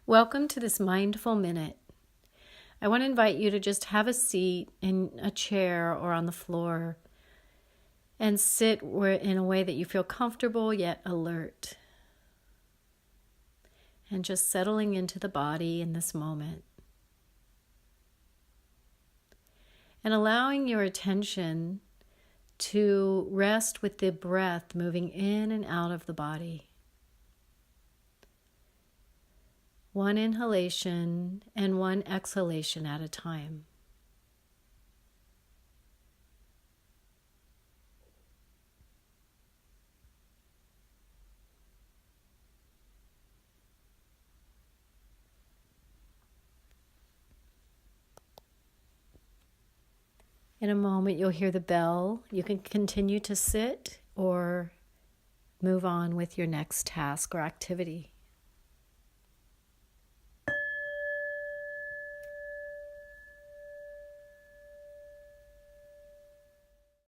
Welcome to this mindful minute. I want to invite you to just have a seat in a chair or on the floor and sit in a way that you feel comfortable yet alert. And just settling into the body in this moment. And allowing your attention to rest with the breath moving in and out of the body. One inhalation and one exhalation at a time. In a moment, you'll hear the bell. You can continue to sit or move on with your next task or activity.